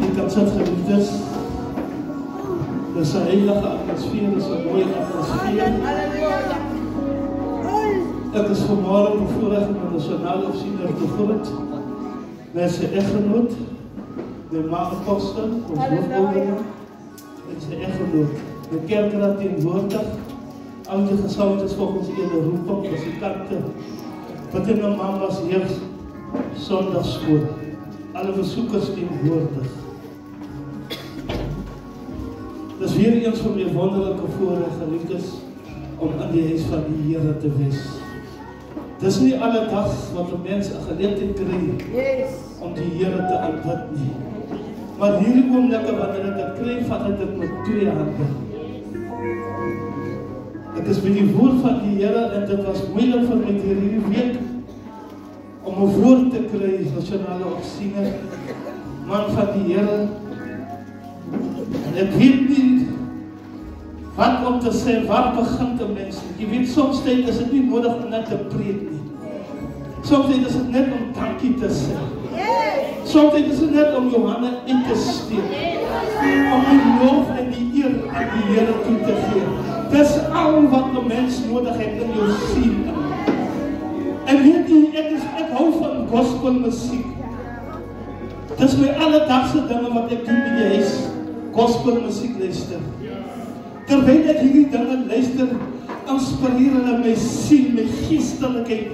Ik kan sit geliefdes. Dis 'n heilige atmosfeer, dis 'n mooie atmosfeer. Ek is vanmorgen bevoorrecht om een nationale opziener te groet. Met zijn echtgenoot, de maagkosten, ons hoofdouder, en zijn echtgenoot. De kerkraad tegenwoordig, oude gezout is volgens eerder roep, muzikanten. Wat in een man was hier zondagschool. Alle bezoekers tegenwoordig. Het is weer eens van mijn wonderlijke voorrecht, geliefdes, om aan die huis van die Here te wees. Het is niet alle dag wat een mens een gelegenheid krijgt om die Here te aanbid nie. Maar hierdie oomblikke wanneer ek dit kry, vat ek dit met 2 hande. Ek is by die woord van die Here en dit was moeilik vir my hierdie week om 'n woord te kry, nasionale opsiener, man van die Here. En ek weet nie wat om te sê, waar begin die mens? Jy weet, soms is dit nie nodig om net te preek nie. Soms is dit net om dankie te sê. Soms is dit net om jou hande in te steek. Om die loof en die eer aan die Here toe te gee. Dis al wat die mens nodig het in jou siel. En weet jy, ek hou van gospelmusiek. Dis my alledagse dinge wat ek doen in die huis. Gospelmusiek luister. Terwyl ek hierdie dinge luister, inspireer hulle my siel, my geestelikheid.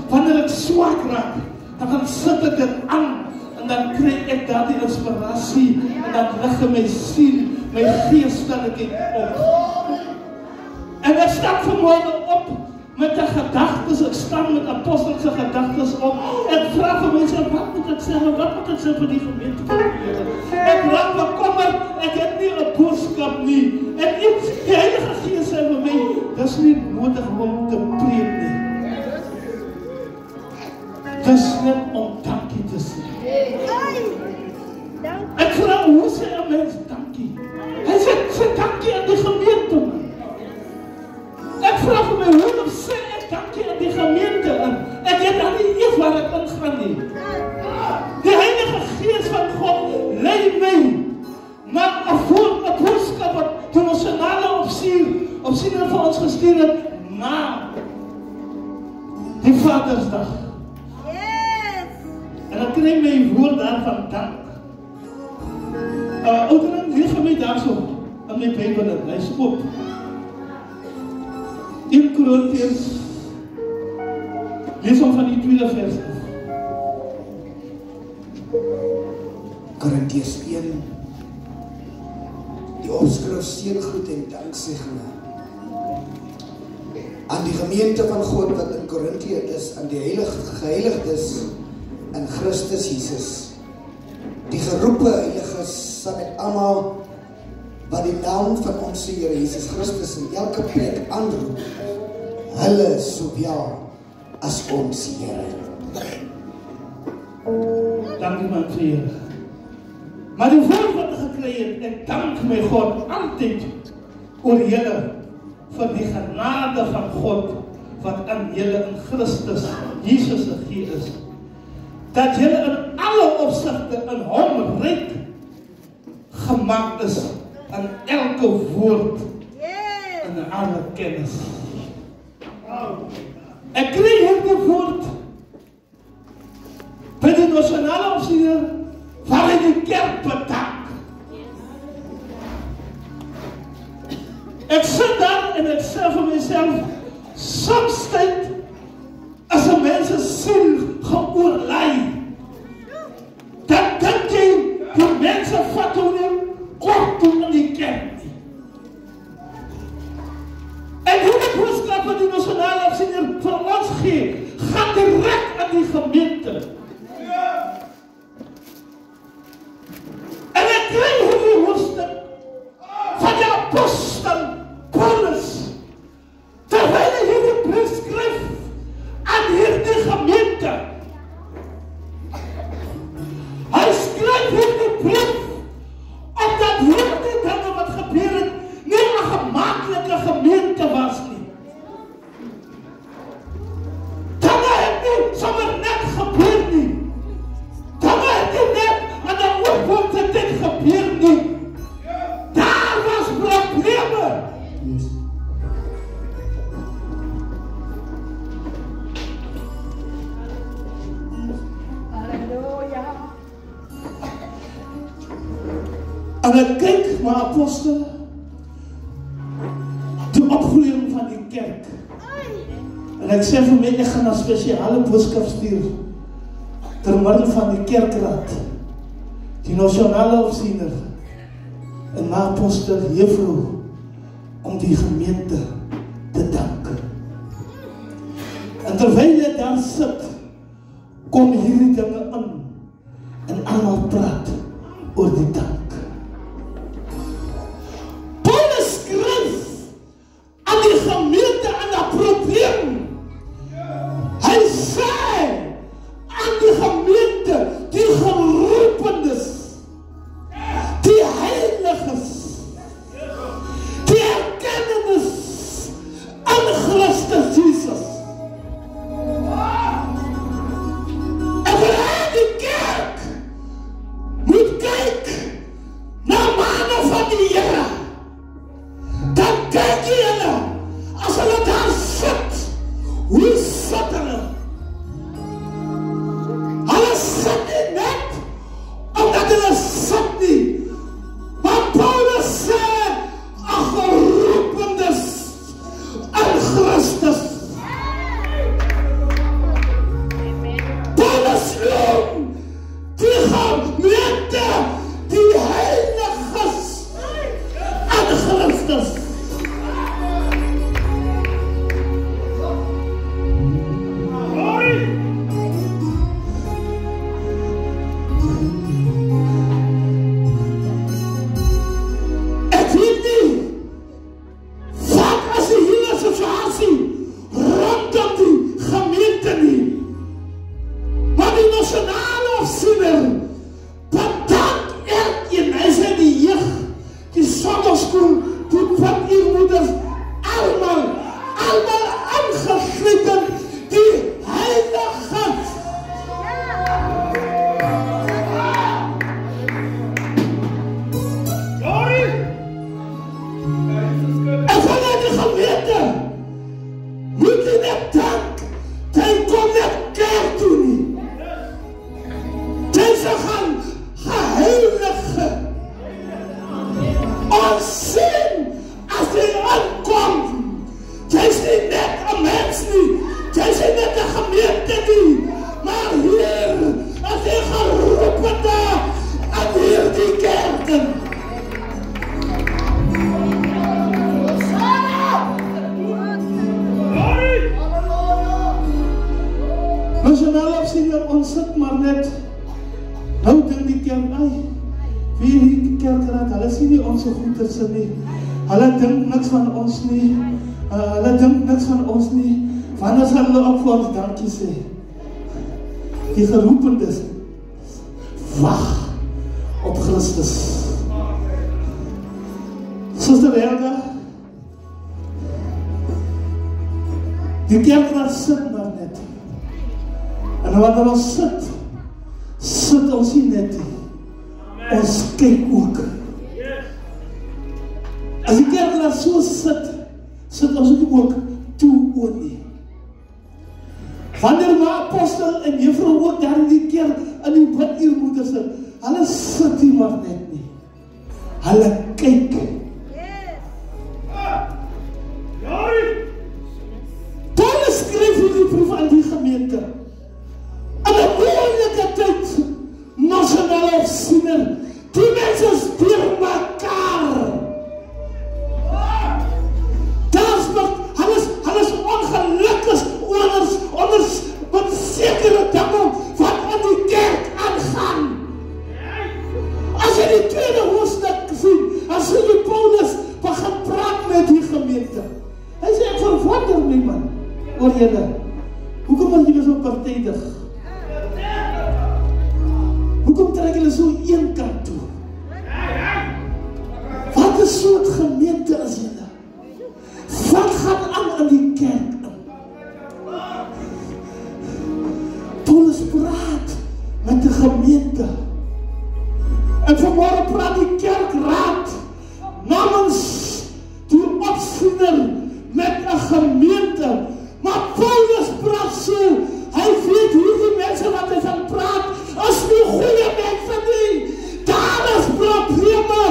Wanneer ek swak raak, dan gaan sit ek dit aan en dan kry ek daardie inspirasie en dan lig my siel, my geestelikheid op. En ek stap vanmorgen op met 'n gedagtes, ek staan met apostelse gedagtes op. Ek vra vir mense, wat moet ek sê, wat moet ek sê vir die gemeente van die Here? Ek raak bekommerd, ek het nie 'n boodskap nie. En iets, die Heilige Gees sê vir my, dis nie nodig om te preek nie. Dis net om dankie te sê. Ek vra, hoe sê 'n mens dankie? Hy sê dankie aan die gemeente, man. Ek vra vir my, hoe sê ek dankie aan die gemeente? Ek weet dan nie eers waar ek ingaan nie. Die Heilige Gees van God lei my na 'n boodskap wat die nasionale opsiener vir ons gestuur het na die Vadersdag. En dan kry my woord daarvan dank. Ouderen, lees vir my daar so in my Bybel, hy is oop. 1 Korintiërs, lees hom van die 2de vers af. Korintiërs 1, die opskrif seëngroet en danksegging aan die gemeente van God wat in Korintië is, aan die geheiligdes in Christus Jesus, die geroepe heiliges saam met almal wat die naam van ons Here Jesus Christus in elke plek aanroep, hulle sowel as ons Here. Dankie man vir Here. Maar die woord wat ek gekry het, ek dank my God altyd oor julle vir die genade van God wat aan julle in Christus Jesus gegee is. Dat julle in alle opsigte in hom ryk gemaak is aan elke woord en aan alle kennis. Ek kry hierdie woord by die nasionale opsiener waar hy die kerk bedank. Ek sit daar en ek sê vir myself, soms tyd as 'n mens se siel geoorlei, dan dink jy die mense vat hom nie kort toe in die kerk nie. En hierdie boodskap wat die nasionale opsiener vir ons gee, gaan direk aan die gemeente. En ek kry hierdie hoofstuk van die apostel Paulus, terwyl hy hierdie brief skryf aan hierdie gemeente. Hy skryf hierdie brief omdat hierdie dinge wat gebeur het nie 'n gemaaklike gemeente was nie. Dinge het nie sommer net gebeur nie. En ek kyk maar apostel, die opgroeiing van die kerk. En ek sê vir my, ek gaan 'n spesiale boodskap stuur ter middel van die kerkraad, die nasionale opsiener en my apostel Juffrou om die gemeente te dank. En terwyl jy daar sit, kom hierdie dinge in en almal praat oor die dank. Paulus skryf aan die gemeente en 'n probleem. Hy sê aan die gemeente, die geroepenes, die heiliges, die erkennenis in Christus Jesus. En wanneer die kerk moet kyk na manne van die Here, dan kyk jy hulle, as hulle daar sit, hoe sit hulle? Hulle sit nie net omdat hulle sit nie, maar Paulus sê, ag geroepenes in Christus. Paulus noem die gemeente, die heiliges in Christus. Hulle dink niks van ons nie, wanneer sal hulle ook vir ons dankie sê? Die geroependes, wag op Christus. Suster Helga, die kerkraad sit maar net. En wanneer ons sit ons nie net nie. Ons kyk ook. As die kerkraad so sit ons ook toe oor nie. Wanneer my apostel en juffrou ook daar in die kerk in die biduurmoeder sit, hulle sit nie maar net nie. Hulle kyk. Paulus skryf hierdie brief aan die gemeente. In 'n moeilike tyd, nasionale opsiener, die mense is deur mekaar. Hulle is ongelukkig onder wat sekere dinge wat in die kerk aangaan. As jy die tweede hoofstuk sien, as jy Paulus begin praat met die gemeente. Hy sê, ek verwonder my man, oor julle. Hoekom is julle so partydig? Hoekom trek julle so een kant toe? Wat 'n soort gemeente is julle? Wat gaan aan in die kerk? Paulus praat met die gemeente. En vanmorgen praat die kerkraad namens die opsiener met 'n gemeente. Maar Paulus praat so, hy weet hierdie mense wat hy van praat, is nie goeie mense nie. Daar is probleme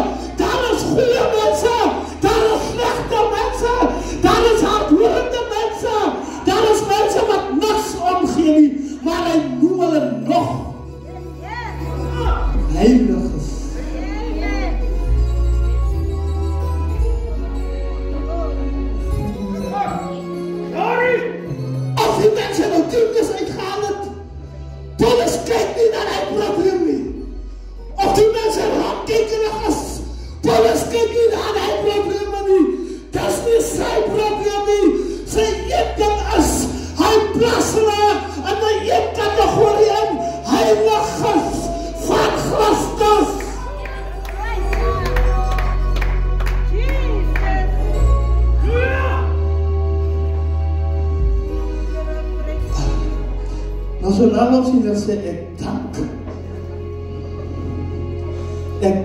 opsiener sê, ek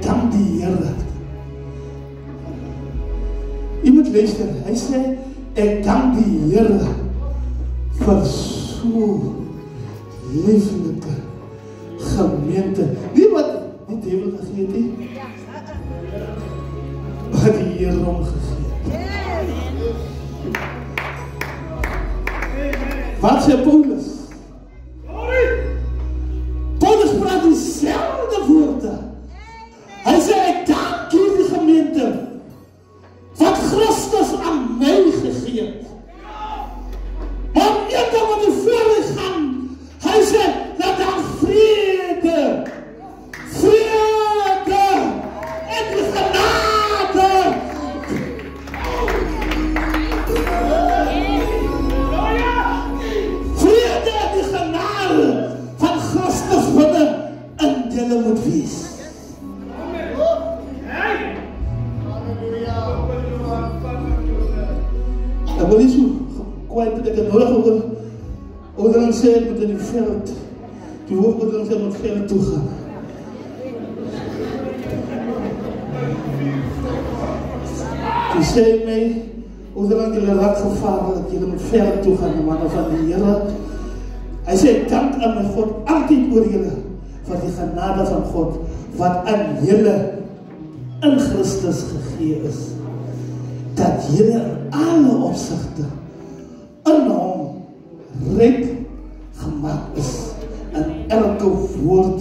dank die Here. Jy moet luister, hy sê, ek dank die Here vir so lieflike gemeente. Nie wat die duivel gegee het nie, wat die Here hom gegee het. Wat sê Paulus? Paulus praat dieselfde woorde. Hy sê, ek dank hierdie gemeente wat Christus aan my gegee het. Maar een ding wat die voorlig gaan, hy sê, dat daar vrede en die genade van Christus binne in julle moet wees. Ek wil nie so kwaad dat ek nodig oor dan sê ek moet in die veld, die hoofdbedoeling sê moet veld toe gaan. Die sê my, oor dan julle raak gevaarlik, julle moet veld toe gaan, die manne van die Here. Hy sê, dank aan my God, altyd oor julle, vir die genade van God, wat aan julle in Christus gegee is, dat julle in alle opsigte in hom ryk gemaakt is, in elke woord,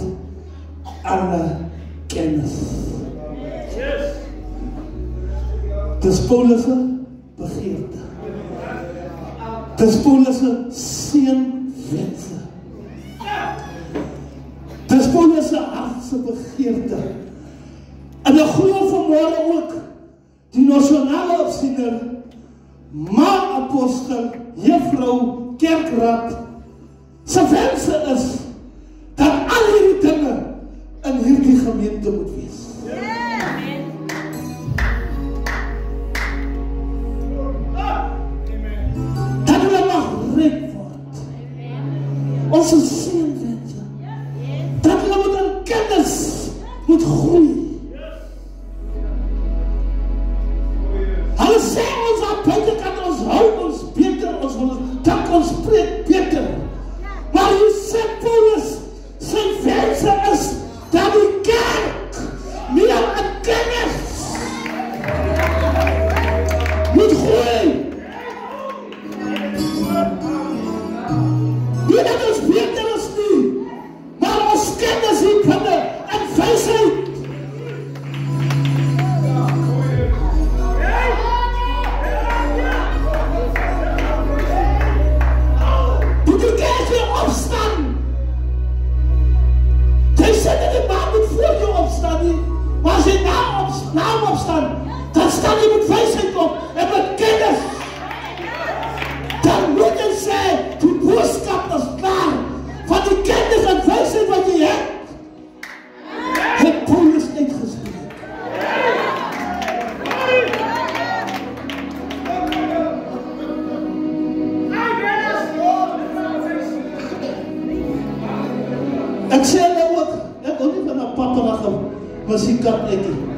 alle kennis. Dis Paulus' begeerte. Dis Paulus' seënwense. Dis Paulus' hartse begeerte. En ek glo vanmôre ook die nasionale opsiener, apostel, juffrou, kerkraad, se wense is dat al hierdie dinge in hierdie gemeente moet wees. Dat hulle mag ryk word. Ons seënwense. Dat hulle moet in kennis moet groei. Hulle sê ons aan buitekant, ons hou ons beter, ons wil dank ons spreek beter. Maar jy sê Paulus, sy wense is dat die kerk meer in kennis moet groei. Nie dat ons beter is nie, maar ons kennis hier binne in wysheid. Maar as jy naam opstaan, dan staan jy met wysheid op en met kennis. Dan moet jy sê, die boodskap is klaar, van die kennis en wysheid wat jy het Paulus uitgespreek. Ek sê nou ook, ek wil nie van een papperige muziekant ek nie.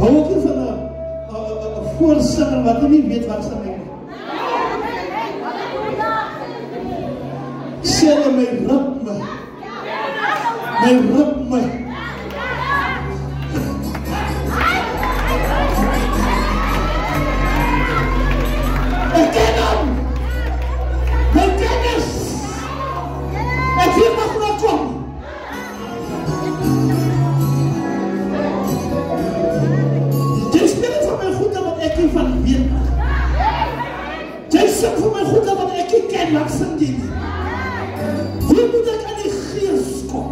Ek hou ook nie van een voorsinger wat nie weet wat sy nie. Sê my ritme. My ritme. Ek ken hom. My kennis. Ek weet wat nou kom. Jy speel het van my goede wat ek nie van weet. Jy sing van my goede wat ek nie ken, wat sing jy nie. Hoe moet ek aan die gees kom?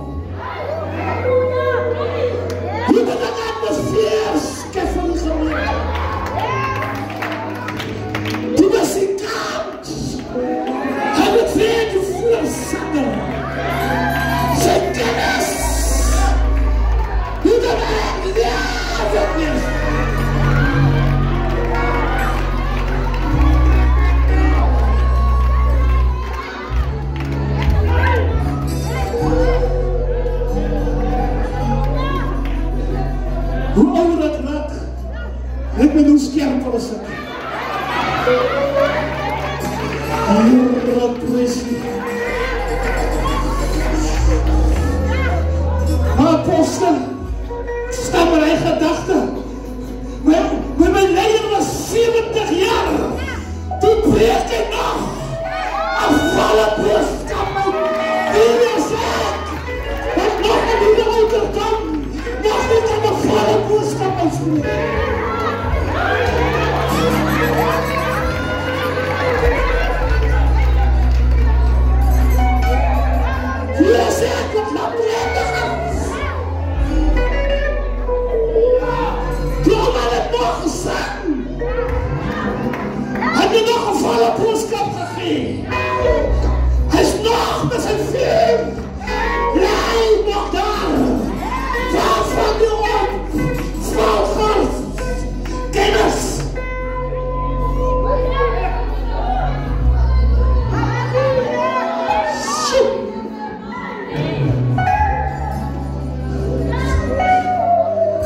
Maar apostel, staan my gedachte. Mijn leier was 70 jaar. Toen breek hy nog. Een volle boodskap. Die is ek. Wat nog aan die ouder kan. Nog niet aan een volle boodskap uitspreken. Die is ek. Wat nog breek is. Droom het nog gezegd. Heb je nog een volle boodskap gegeven? Hij is nog met zijn vuur. Rij nog daar. Val van je op. Val God. Kennis.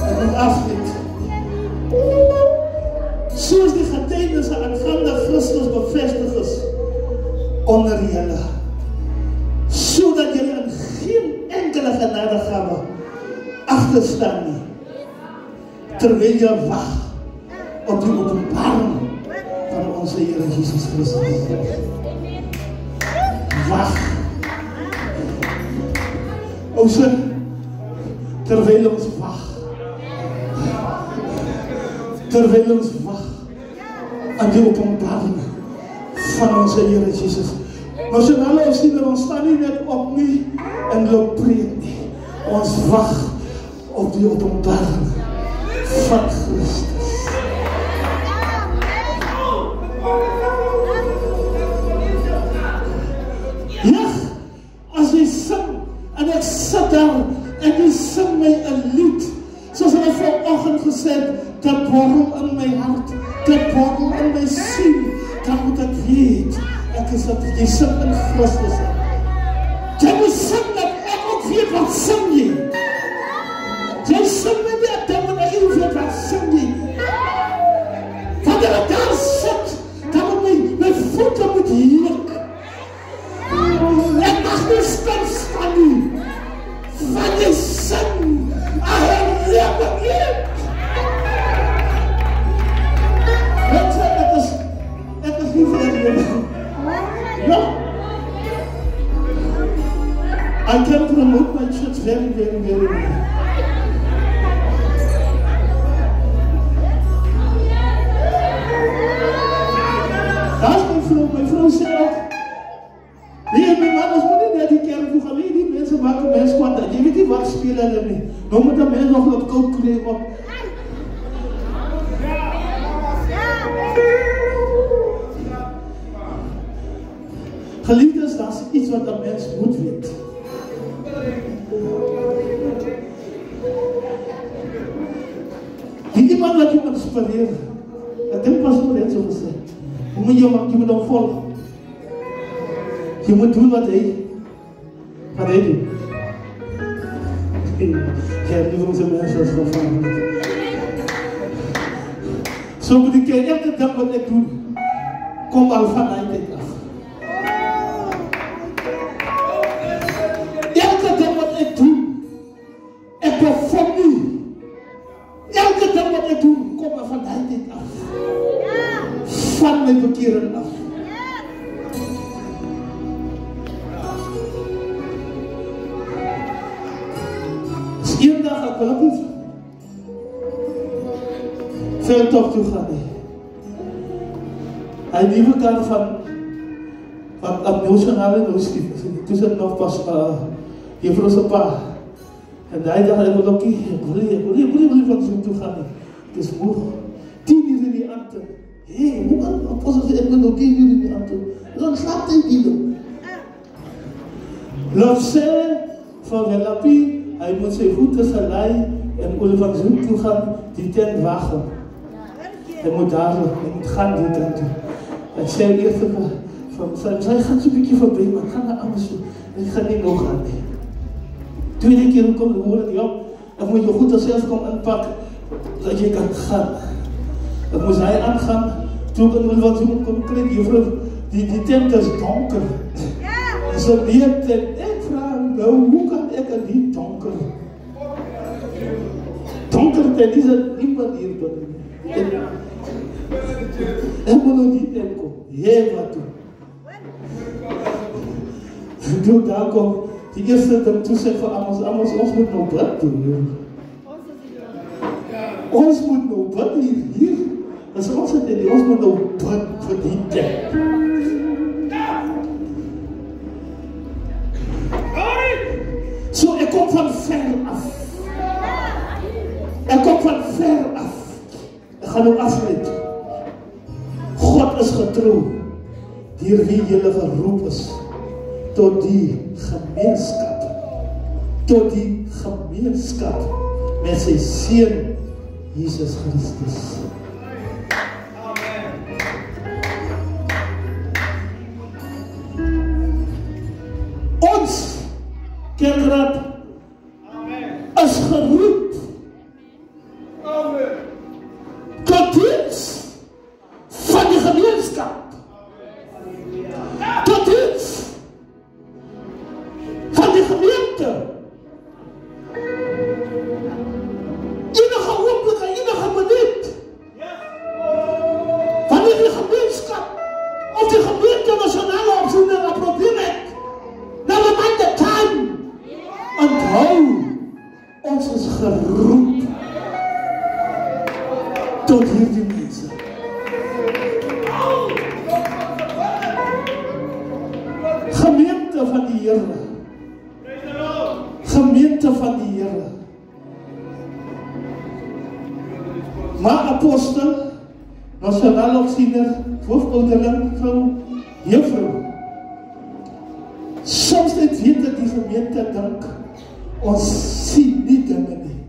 En een afrit. Soos die getuienisse aangaande Christus bevestig is onder julle, sodat julle in geen enkele genadegawe agterstaan nie, terwyl jy wag op die openbaring van onze Here Jesus Christus. Wag. Ons terwyl ons wag. Terwyl ons wag aan die openbaring van onze Here Jesus. Maar so nou ons sien, ons staan nie net op nie en loop preek nie. Ons wag op die openbaring van Christus. Ja, as jy sing en ek sit daar en jy sing my 'n lied, soos hulle vanoggend gesê het, dit borrel in my hart, dit borrel in my siel, dan moet ek weet, ek is dat jy sing in Christus. Jy moet sing dat ek ook weet wat sing jy. Jy sing my net, dan moet ek ook weet wat sing jy. Wanneer ek daar sit, dan moet my voete moet heerlik. Ek mag nie stilstaan nie, want jy sing, herlewing lied. Weet jy, ek is nie verlewing. Ja. I can promote my church very, very, very well. Daar is my vrou sê ook, nee, my man, ons moet nie net die kerk toe gaan, nee, die mense maak een mens kwaad, jy weet nie wat speel hulle nie, nou moet een mens nog wat koud kreeg op. Geliefdes, dat is iets wat een mens moet weet. Die iemand wat je inspireer, ek dink pas moet net so gesê, hoe moet jy maak, jy moet hom volg. Jy moet doen wat hy doen. Ja, die onze mensen is gevangen. Zo moet ik elke dag wat ik doe, kom al vanuit dit af. Elke dag wat ik doe, ik perform nu. Elke dag wat ik doe, kom er vanuit dit af. Van mijn bekeren af. Een dag ek wil ek nie veldtocht toe gaan nie. Hy nieuwe kant van emotionale noodskiep. Toe sit nog pas juffrou se pa. En die dag ek wil ook nie, ek wil nie van so toe gaan nie. Het is moeg. 10 uur in die aand. Hey, hoe kan apostel sê, ek wil nog 10 uur in die aand. Dan slaap hy die doen. Lof sê van Welapie, hy moet sy voete gelei en Olifantshoek toe gaan, die tent wagen. Hy moet daar, hy moet gaan die tent toe. Ek sê eerst van sy gaan so'n bykie voorbij, maar ek gaan naar Amersfoort. Ek gaan nie nog gaan nie. Tweede keer kom ek hoor, ja, ek moet jou goed self kom inpak, dat jy kan gaan. Ek moes hy aangaan, toe ek in Olifantshoek kom krijg, juffrou, die tent is donker. So weet ek vraag nou, hoe kan ek in die donker tyd is het nie manier tot ek moet nou die tijd kom, wat toe. Toe daar kom, die eerste ding toe sê vir Amos, ons moet nou bid doen. Ons moet nou bid hier. As ons het in ons moet nou bid vir die tijd. So ek kom van ver af. Ek gaan nou afsluit. God is getrou, deur wie julle geroep is, tot die gemeenskap met sy Seun Jesus Christus. Amen. Ons kerkraad is geroep tot diens van die gemeenskap. Tot diens van die gemeente. Enige oomblik, enige minuut. Wanneer die gemeenskap of die gemeente nasionale opvoeding 'n probleem het, dan maak dit time. Onthou, ons is geroep tot hierdie mense. Gemeente van die Here. Gemeente van die Here. Maar apostel, nasionale opsiener, hoofouderling, juffrou. Soms net weet ek die gemeente dink, ons sien nie dinge nie.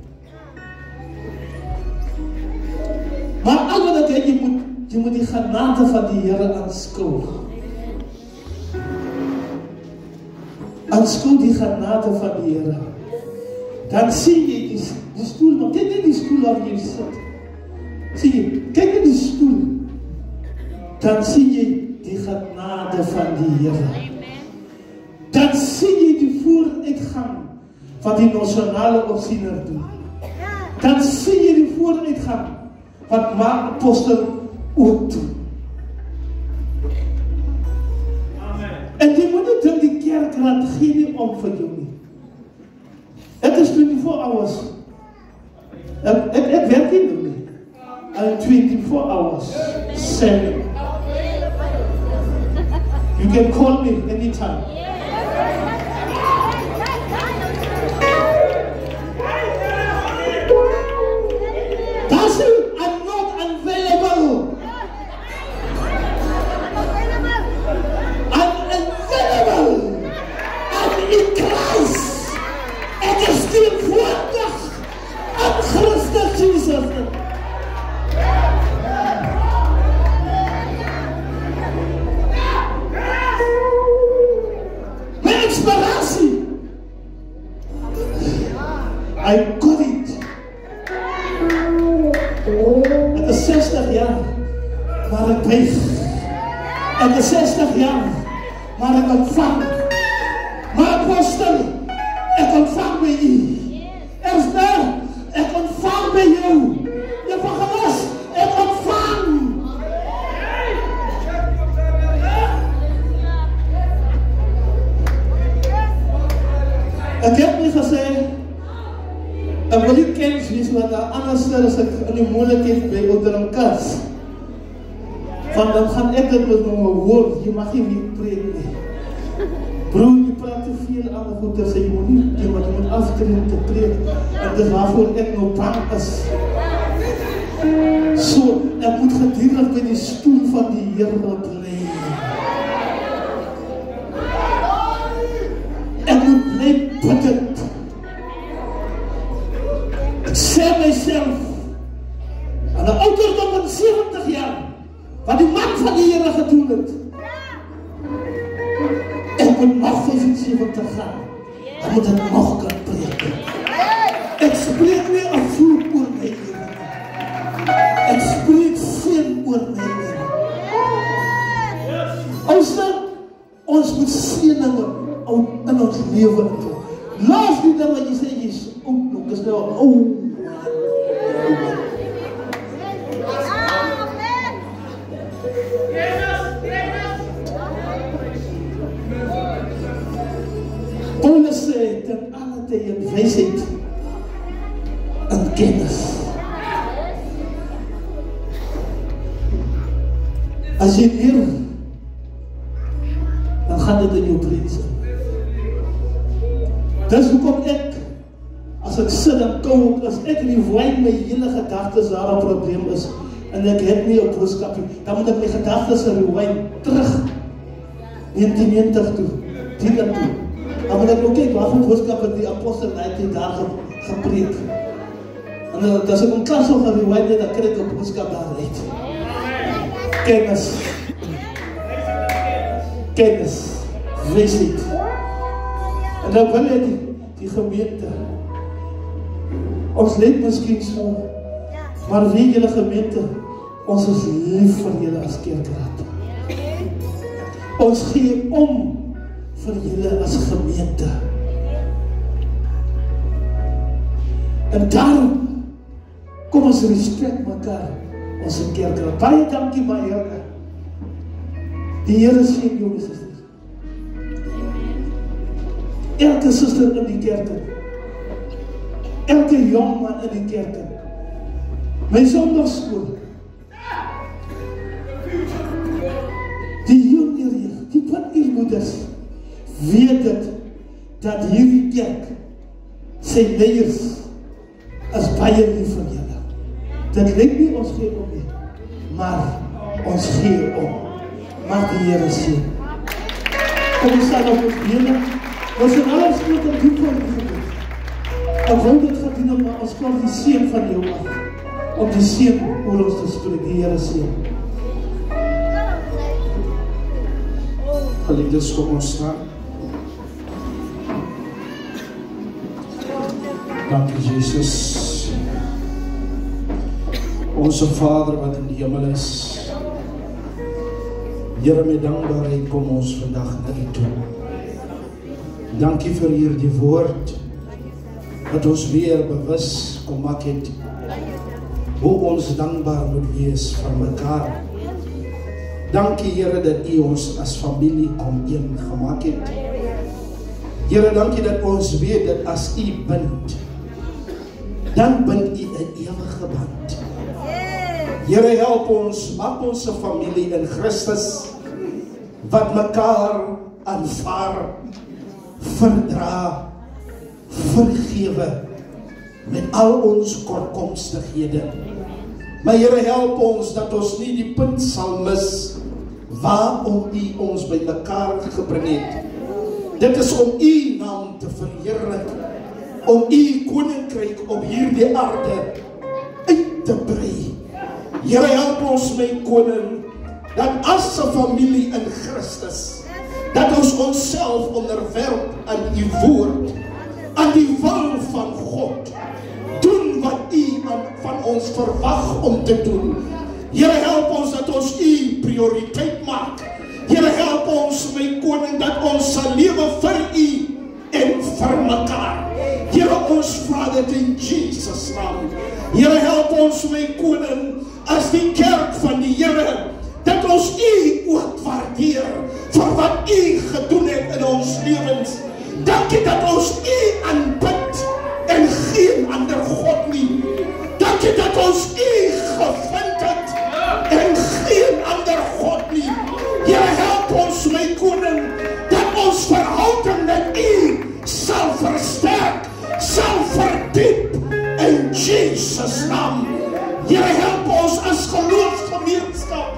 Maar al wat ek het, jy moet die genade van die Here aanskou. Aanskou die genade van die Here. Dan sien jy die stoel, maar kyk net die stoel waar jy sit. Sien jy, kyk net die stoel. Dan sien jy die genade van die Here. Dan sien jy die vooruitgang wat die nasionale opsiener doen. Dan sien jy die vooruitgang wat maak apostel ook doen. En jy moet nie dink die kerkraad gee nie om vir jou nie. It is 24 hours. Ek werk nie doen nie. 24 hours. 7. You can call me anytime. That's it. I'm not available. I'm available. I'm in Christ. Ek is teenwoordig in Christus Jesus. My inspirasie. I got it. Het is 60 jaar, maar ek buig. Het is 60 jaar, maar ek ontvang. Maar apostel, ek ontvang by u. Eerste, ek ontvang by jou. Evangelis, ek ontvang. Ek het nie gesê, ek wil nie kennis wees wat daar anders as ek in die moeilikheid by onder een kas. Want dan gaan ek dit met my woord, jy mag nie meer preek nie. Broer, jy praat te veel aan die goed, jy moet nie, jy moet aftreden te preek. En dis waarvoor ek nou bang is. So, ek moet gedurende by die stoel van die Here bly. Ek moet bly bidend. Ek sê myself, aan die ouderdom van 70 jaar, wat die man van die Here gedoen het, ek moet nog 75 gaan, dan moet ek nog kan preek. Ek spreek nie een vloek oor my Here. Ek spreek seën oor my Here. Ons moet seëning dinge oud in ons lewe inkom. Laat die ding wat jy sê, jy is oud nog, is nou oud. Paulus sê, ten alle tye in wysheid en kennis. As jy leer, dan gaan dit in jou brein zijn. Dis hoekom ek, as ek sit en kou, as ek rewind my hele gedagtes daar 'n probleem is, en ek het nie 'n boodskap nie, dan moet ek my gedagtes rewind terug 1990 toe, die dan toe. Dan moet ek nog kyk, wat voor boodskap het die apostel net daar gepreek. En as ek om klas op gaan rewind, dan kry ek 'n boodskap daaruit. Kennis. Kennis. Wysheid. En dan wil jy die gemeente. Ons let miskien so, maar weet julle gemeente, ons is lief vir julle as kerkraad. Ons gee om vir julle as gemeente. En daarom kom ons respect mekaar, ons kerkraad. Baie dankie my Here. Die Here seën jou susters. Elke suster in die kerk. Elke jong man in die kerk. My sondagskool. Die jongere, die pioniersmoeders weet dit dat hierdie kerk sy leiers is baie lief vir julle. Dit lyk nie ons gee om nie, maar ons gee om. Mag die Here seën. Kom ons staan op ons bene. Ons het alles goed en diep voor u gebed. Ek wil dit gedien, maar ons kom die seën van jou af. Om die seën oor ons te spreek. Die Here seën. Geliefdes, kom ons staan. Dankie Jesus. Onze Vader wat in die hemel is. Here, met dankbaarheid kom ons vandag na u toe. Dankie vir hierdie woord, dat ons weer bewus kom maak het, hoe ons dankbaar moet wees vir mekaar. Dankie Here, dat u ons as familie kom een gemaak het. Here, dankie dat ons weet, dat as u bind, dan bind u 'n ewige band. Here, help ons, maak ons 'n familie in Christus, wat mekaar aanvaar, verdra, vergewe, met al ons kortkomstighede. Maar Here, help ons, dat ons nie die punt sal mis, waarom u ons by mekaar gebring het. Dit is om u naam te verheerlik, om u koninkryk op hierdie aarde uit te brei. Here, help ons, my koning, dat as 'n familie in Christus, dat ons onsself onderwerp aan uw woord, aan die wil van God, doen wat u van ons verwag om te doen. Here, help ons dat ons u prioriteit maak. Here, help ons, my koning, dat ons sal lewe vir u en vir mekaar. Here, ons vra dit in Jesus naam. Here, help ons, my koning, as die kerk van die Here, dat ons u ook waardeer vir wat u gedoen het in ons lewens. Dankie dat ons u aanbid en geen ander God nie. Dankie dat ons u gevind het en geen ander God nie. Here, help ons, my koning, dat ons verhouding met u sal versterk, sal verdiep in Jesus naam. Here, help ons as geloofsgemeenskap,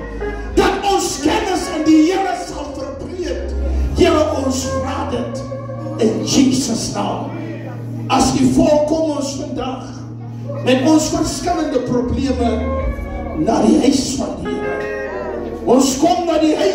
dat ons kennis in die Here sal verbreed. Here, ons vra dit in Jesus naam. As u volkom ons vandag met ons verskillende probleme na die huis van die Here. Ons kom na die huis